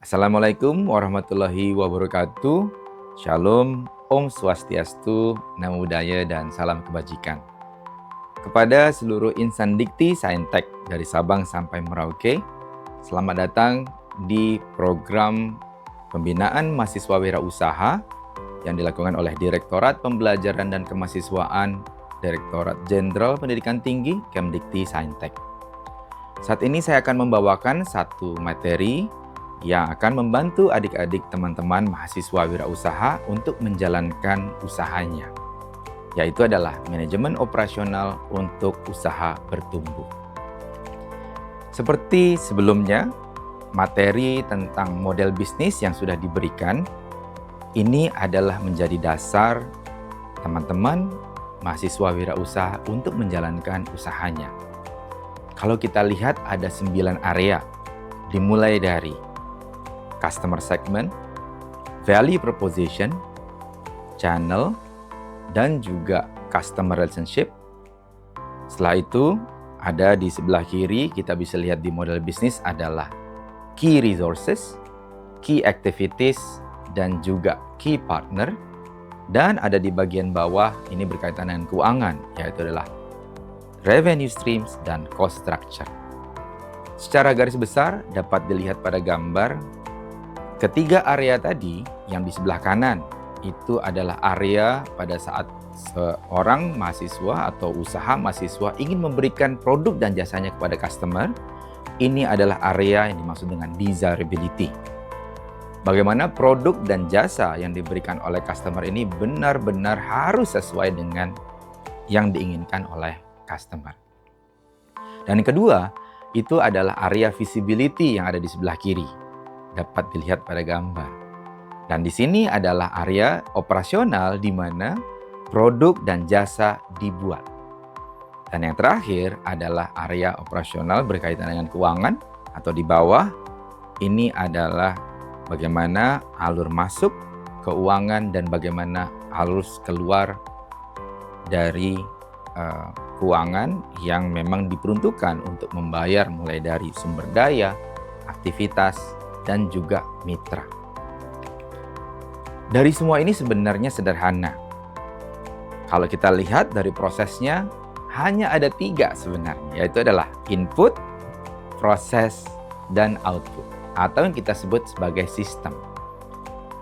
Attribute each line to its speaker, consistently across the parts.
Speaker 1: Assalamualaikum warahmatullahi wabarakatuh. Shalom, Om Swastiastu, Namo Buddhaya, dan salam kebajikan. Kepada seluruh insan dikti Saintek dari Sabang sampai Merauke, selamat datang di program pembinaan mahasiswa wirausaha yang dilakukan oleh Direktorat Pembelajaran dan Kemahasiswaan Direktorat Jenderal Pendidikan Tinggi Kemdikti Saintek. Saat ini saya akan membawakan satu materi yang akan membantu adik-adik teman-teman mahasiswa wirausaha untuk menjalankan usahanya, yaitu adalah manajemen operasional untuk usaha bertumbuh. Seperti sebelumnya, materi tentang model bisnis yang sudah diberikan, ini adalah menjadi dasar teman-teman mahasiswa wirausaha untuk menjalankan usahanya. Kalau kita lihat ada 9 area, dimulai dari customer segment, value proposition, channel, dan juga customer relationship. Setelah itu, ada di sebelah kiri, kita bisa lihat di model bisnis adalah key resources, key activities, dan juga key partner. Dan ada di bagian bawah, ini berkaitan dengan keuangan, yaitu adalah revenue streams dan cost structure. Secara garis besar, dapat dilihat pada gambar, ketiga area tadi yang di sebelah kanan itu adalah area pada saat seorang mahasiswa atau usaha mahasiswa ingin memberikan produk dan jasanya kepada customer. Ini adalah area yang dimaksud dengan desirability. Bagaimana produk dan jasa yang diberikan oleh customer ini benar-benar harus sesuai dengan yang diinginkan oleh customer. Dan yang kedua, itu adalah area visibility yang ada di sebelah kiri. Dapat dilihat pada gambar. Dan di sini adalah area operasional di mana produk dan jasa dibuat. Dan yang terakhir adalah area operasional berkaitan dengan keuangan atau di bawah. Ini adalah bagaimana alur masuk keuangan dan bagaimana alur keluar dari keuangan yang memang diperuntukkan untuk membayar mulai dari sumber daya, aktivitas, dan juga mitra. Dari semua ini sebenarnya sederhana. Kalau kita lihat dari prosesnya, hanya ada 3 sebenarnya, yaitu adalah input, proses, dan output, atau yang kita sebut sebagai sistem.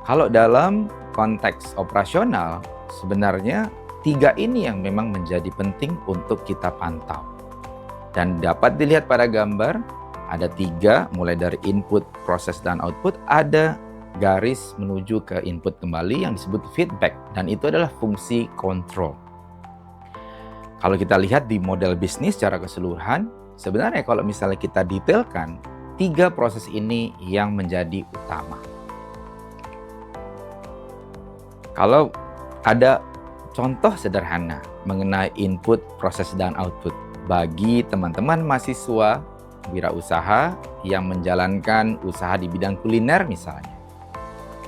Speaker 1: Kalau dalam konteks operasional, sebenarnya 3 ini yang memang menjadi penting untuk kita pantau. Dan dapat dilihat pada gambar, ada 3, mulai dari input, proses, dan output. Ada garis menuju ke input kembali yang disebut feedback, dan itu adalah fungsi kontrol. Kalau kita lihat di model bisnis secara keseluruhan, sebenarnya kalau misalnya kita detailkan, 3 proses ini yang menjadi utama. Kalau ada contoh sederhana mengenai input, proses, dan output bagi teman-teman mahasiswa wirausaha yang menjalankan usaha di bidang kuliner misalnya.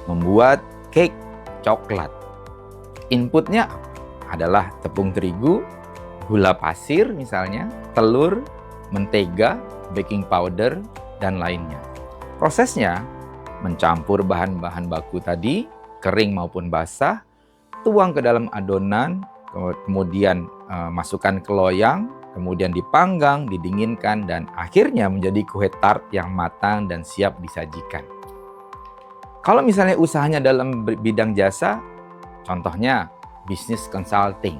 Speaker 1: Membuat cake coklat. Inputnya adalah tepung terigu, gula pasir misalnya, telur, mentega, baking powder, dan lainnya. Prosesnya mencampur bahan-bahan baku tadi, kering maupun basah, tuang ke dalam adonan, kemudian masukkan ke loyang, kemudian dipanggang, didinginkan, dan akhirnya menjadi kue tart yang matang dan siap disajikan. Kalau misalnya usahanya dalam bidang jasa, contohnya bisnis consulting,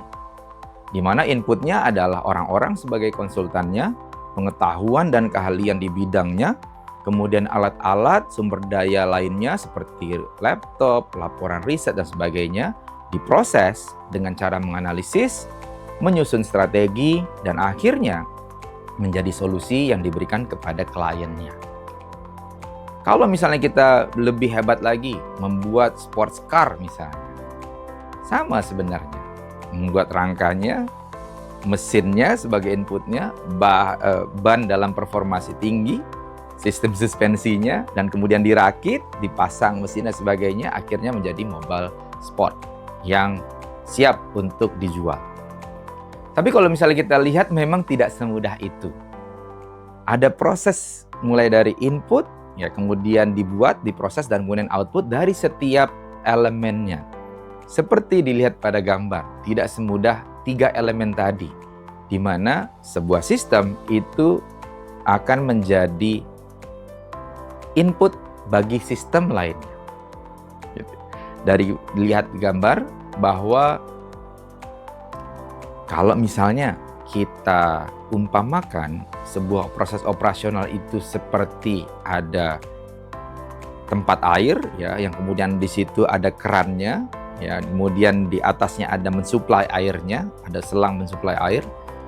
Speaker 1: di mana inputnya adalah orang-orang sebagai konsultannya, pengetahuan dan keahlian di bidangnya, kemudian alat-alat, sumber daya lainnya seperti laptop, laporan riset, dan sebagainya, diproses dengan cara menganalisis, menyusun strategi, dan akhirnya menjadi solusi yang diberikan kepada kliennya. Kalau misalnya kita lebih hebat lagi, membuat sports car misalnya, sama sebenarnya. Membuat rangkanya, mesinnya sebagai inputnya, ban dalam performasi tinggi, sistem suspensinya, dan kemudian dirakit, dipasang mesinnya sebagainya, akhirnya menjadi mobile sport yang siap untuk dijual. Tapi kalau misalnya kita lihat memang tidak semudah itu. Ada proses mulai dari input, ya kemudian dibuat, diproses, dan kemudian output dari setiap elemennya. Seperti dilihat pada gambar, tidak semudah 3 elemen tadi, di mana sebuah sistem itu akan menjadi input bagi sistem lainnya. Dari lihat gambar bahwa kalau misalnya kita umpamakan sebuah proses operasional itu seperti ada tempat air ya, yang kemudian di situ ada kerannya ya, kemudian di atasnya ada mensuplai airnya, ada selang mensuplai air.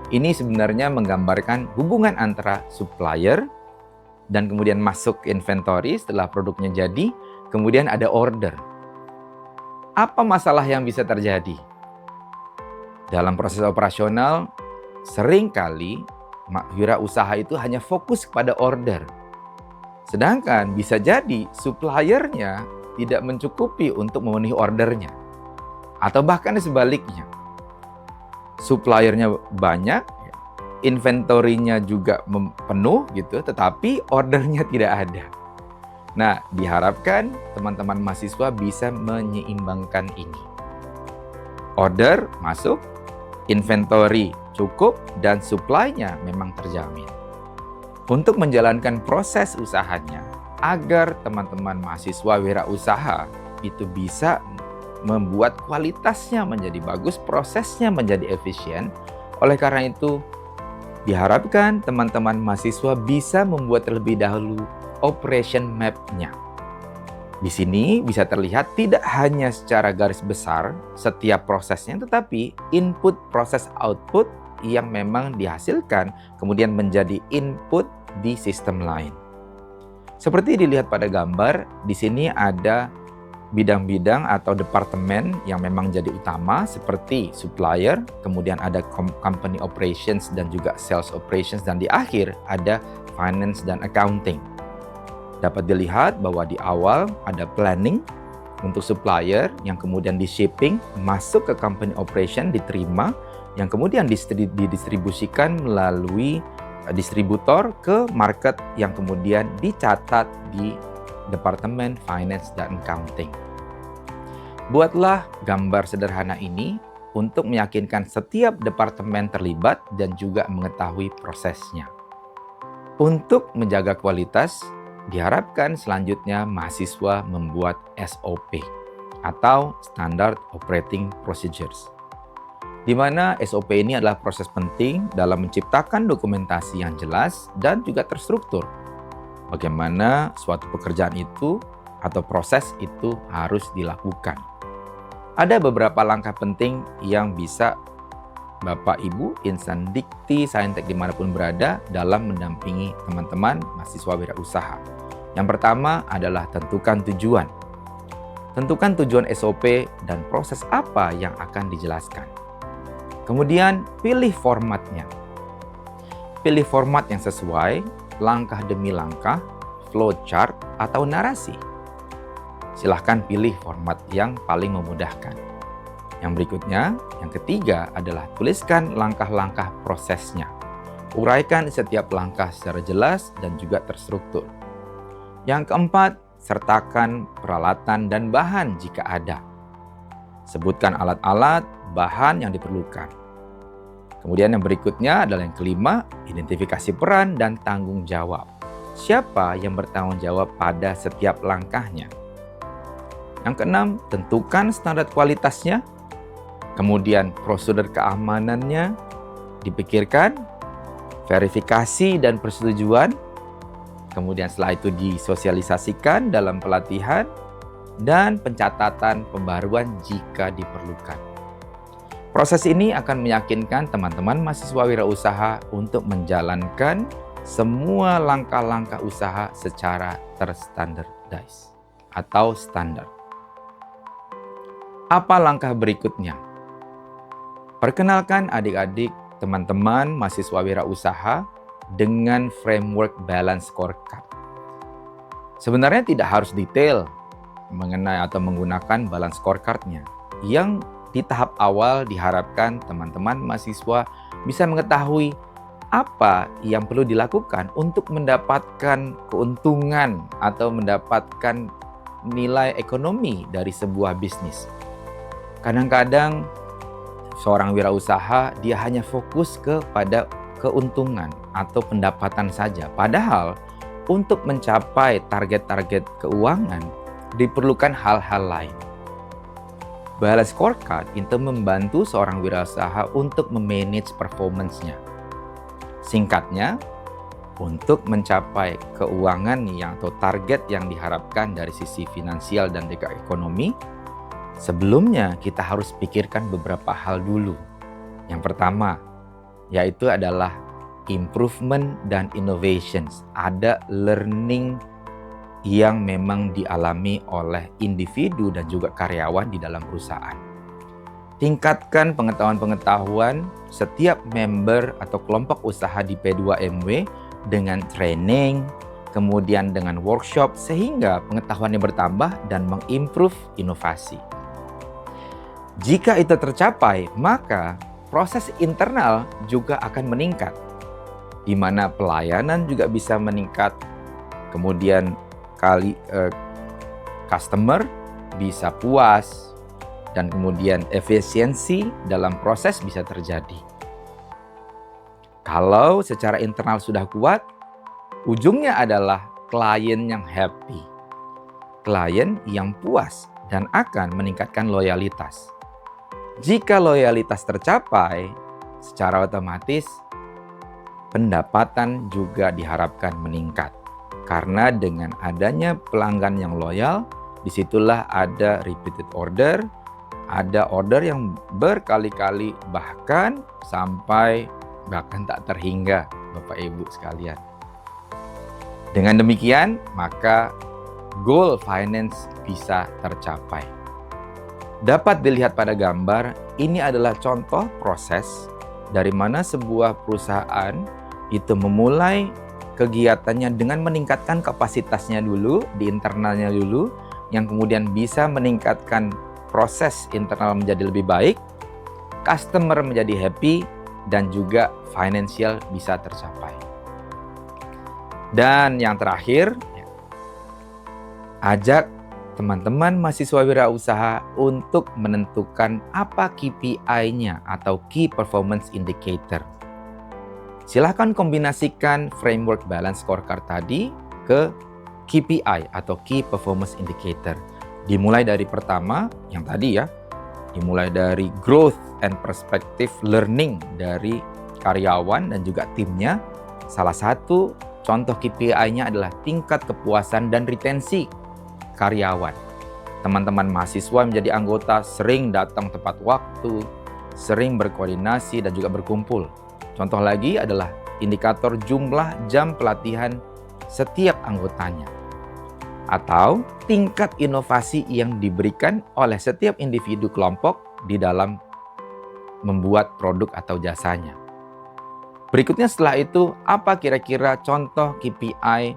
Speaker 1: Ini sebenarnya menggambarkan hubungan antara supplier dan kemudian masuk inventory setelah produknya jadi, kemudian ada order. Apa masalah yang bisa terjadi? Dalam proses operasional, seringkali wirausaha itu hanya fokus kepada order. Sedangkan bisa jadi suppliernya tidak mencukupi untuk memenuhi ordernya. Atau bahkan sebaliknya. Suppliernya banyak, inventory-nya juga penuh gitu, tetapi ordernya tidak ada. Nah, diharapkan teman-teman mahasiswa bisa menyeimbangkan ini. Order masuk, inventory cukup, dan supply-nya memang terjamin. Untuk menjalankan proses usahanya, agar teman-teman mahasiswa wirausaha itu bisa membuat kualitasnya menjadi bagus, prosesnya menjadi efisien. Oleh karena itu, diharapkan teman-teman mahasiswa bisa membuat terlebih dahulu operation map-nya. Di sini bisa terlihat tidak hanya secara garis besar setiap prosesnya, tetapi input proses output yang memang dihasilkan kemudian menjadi input di sistem lain. Seperti dilihat pada gambar, di sini ada bidang-bidang atau departemen yang memang jadi utama seperti supplier, kemudian ada company operations dan juga sales operations, dan di akhir ada finance dan accounting. Dapat dilihat bahwa di awal ada planning untuk supplier yang kemudian di shipping masuk ke company operation, diterima, yang kemudian didistribusikan melalui distributor ke market yang kemudian dicatat di Departemen Finance dan Accounting. Buatlah gambar sederhana ini untuk meyakinkan setiap departemen terlibat dan juga mengetahui prosesnya. Untuk menjaga kualitas, diharapkan selanjutnya mahasiswa membuat SOP atau Standard Operating Procedures, di mana SOP ini adalah proses penting dalam menciptakan dokumentasi yang jelas dan juga terstruktur. Bagaimana suatu pekerjaan itu atau proses itu harus dilakukan. Ada beberapa langkah penting yang bisa Bapak Ibu insan dikti saintek dimanapun berada dalam mendampingi teman-teman mahasiswa wirausaha. Yang pertama adalah tentukan tujuan. Tentukan tujuan SOP dan proses apa yang akan dijelaskan. Kemudian pilih formatnya. Pilih format yang sesuai, langkah demi langkah, flowchart, atau narasi. Silahkan pilih format yang paling memudahkan. Yang berikutnya, yang ketiga adalah tuliskan langkah-langkah prosesnya. Uraikan setiap langkah secara jelas dan juga terstruktur. Yang keempat, sertakan peralatan dan bahan jika ada. Sebutkan alat-alat, bahan yang diperlukan. Kemudian yang berikutnya adalah yang kelima, identifikasi peran dan tanggung jawab. Siapa yang bertanggung jawab pada setiap langkahnya? Yang keenam, tentukan standar kualitasnya. Kemudian prosedur keamanannya dipikirkan, verifikasi dan persetujuan. Kemudian setelah itu disosialisasikan dalam pelatihan dan pencatatan pembaruan jika diperlukan. Proses ini akan meyakinkan teman-teman mahasiswa wirausaha untuk menjalankan semua langkah-langkah usaha secara terstandardized atau standar. Apa langkah berikutnya? Perkenalkan adik-adik, teman-teman mahasiswa wirausaha dengan framework balance scorecard. Sebenarnya tidak harus detail mengenai atau menggunakan balance scorecard-nya. Yang di tahap awal diharapkan teman-teman mahasiswa bisa mengetahui apa yang perlu dilakukan untuk mendapatkan keuntungan atau mendapatkan nilai ekonomi dari sebuah bisnis. Kadang-kadang seorang wirausaha dia hanya fokus kepada keuntungan atau pendapatan saja. Padahal untuk mencapai target-target keuangan diperlukan hal-hal lain. Balance scorecard itu membantu seorang wirausaha untuk memanage performance-nya. Singkatnya, untuk mencapai keuangan atau target yang diharapkan dari sisi finansial dan juga ekonomi, sebelumnya kita harus pikirkan beberapa hal dulu. Yang pertama, yaitu adalah improvement dan innovations. Ada learning yang memang dialami oleh individu dan juga karyawan di dalam perusahaan. Tingkatkan pengetahuan-pengetahuan setiap member atau kelompok usaha di P2MW dengan training, kemudian dengan workshop, sehingga pengetahuannya bertambah dan mengimprove inovasi. Jika itu tercapai, maka proses internal juga akan meningkat, di mana pelayanan juga bisa meningkat, kemudian customer bisa puas, dan kemudian efisiensi dalam proses bisa terjadi. Kalau secara internal sudah kuat, ujungnya adalah klien yang happy, klien yang puas dan akan meningkatkan loyalitas. Jika loyalitas tercapai, secara otomatis pendapatan juga diharapkan meningkat. Karena dengan adanya pelanggan yang loyal, disitulah ada repeated order, ada order yang berkali-kali bahkan tak terhingga, Bapak Ibu sekalian. Dengan demikian, maka goal finance bisa tercapai. Dapat dilihat pada gambar, ini adalah contoh proses dari mana sebuah perusahaan itu memulai kegiatannya dengan meningkatkan kapasitasnya dulu, di internalnya dulu, yang kemudian bisa meningkatkan proses internal menjadi lebih baik, customer menjadi happy, dan juga financial bisa tercapai. Dan yang terakhir, ajak teman-teman mahasiswa wirausaha untuk menentukan apa KPI-nya atau Key Performance Indicator. Silahkan kombinasikan framework balance scorecard tadi ke KPI atau Key Performance Indicator. Dimulai dari pertama, yang tadi ya, dimulai dari growth and perspective learning dari karyawan dan juga timnya. Salah satu contoh KPI-nya adalah tingkat kepuasan dan retensi karyawan. Teman-teman mahasiswa menjadi anggota sering datang tepat waktu, sering berkoordinasi dan juga berkumpul. Contoh lagi adalah indikator jumlah jam pelatihan setiap anggotanya. Atau tingkat inovasi yang diberikan oleh setiap individu kelompok di dalam membuat produk atau jasanya. Berikutnya setelah itu, apa kira-kira contoh KPI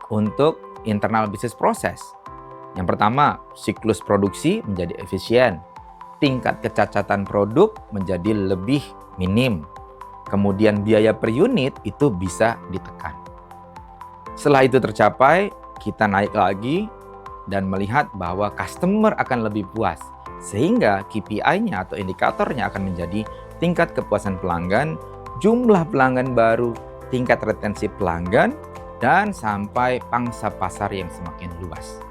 Speaker 1: untuk internal business process? Yang pertama, siklus produksi menjadi efisien. Tingkat kecacatan produk menjadi lebih minim. Kemudian biaya per unit itu bisa ditekan. Setelah itu tercapai, kita naik lagi dan melihat bahwa customer akan lebih puas. Sehingga KPI-nya atau indikatornya akan menjadi tingkat kepuasan pelanggan, jumlah pelanggan baru, tingkat retensi pelanggan, dan sampai pangsa pasar yang semakin luas.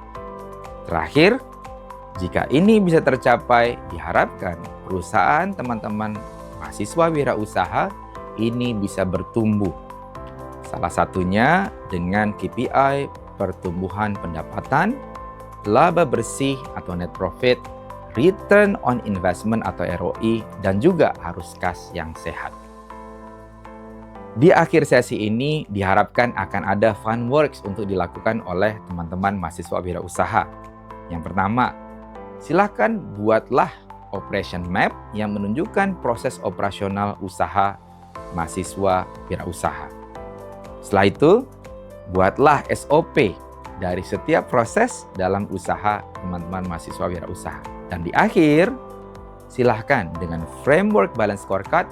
Speaker 1: Terakhir, jika ini bisa tercapai, diharapkan perusahaan teman-teman mahasiswa wirausaha ini bisa bertumbuh. Salah satunya dengan KPI pertumbuhan pendapatan, laba bersih atau net profit, return on investment atau ROI, dan juga arus kas yang sehat. Di akhir sesi ini diharapkan akan ada fun works untuk dilakukan oleh teman-teman mahasiswa wirausaha. Yang pertama, silakan buatlah operation map yang menunjukkan proses operasional usaha mahasiswa wirausaha. Setelah itu, buatlah SOP dari setiap proses dalam usaha teman-teman mahasiswa wirausaha. Dan di akhir, silahkan dengan framework balance scorecard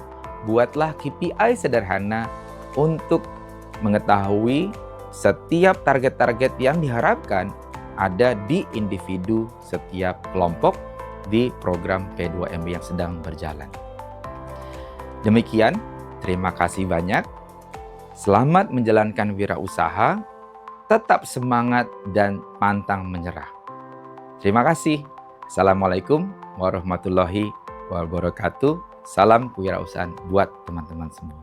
Speaker 1: buatlah KPI sederhana untuk mengetahui setiap target-target yang diharapkan ada di individu setiap kelompok di program P2MB yang sedang berjalan. Demikian, terima kasih banyak. Selamat menjalankan wirausaha, tetap semangat dan pantang menyerah. Terima kasih. Assalamualaikum warahmatullahi wabarakatuh. Salam kewirausahaan buat teman-teman semua.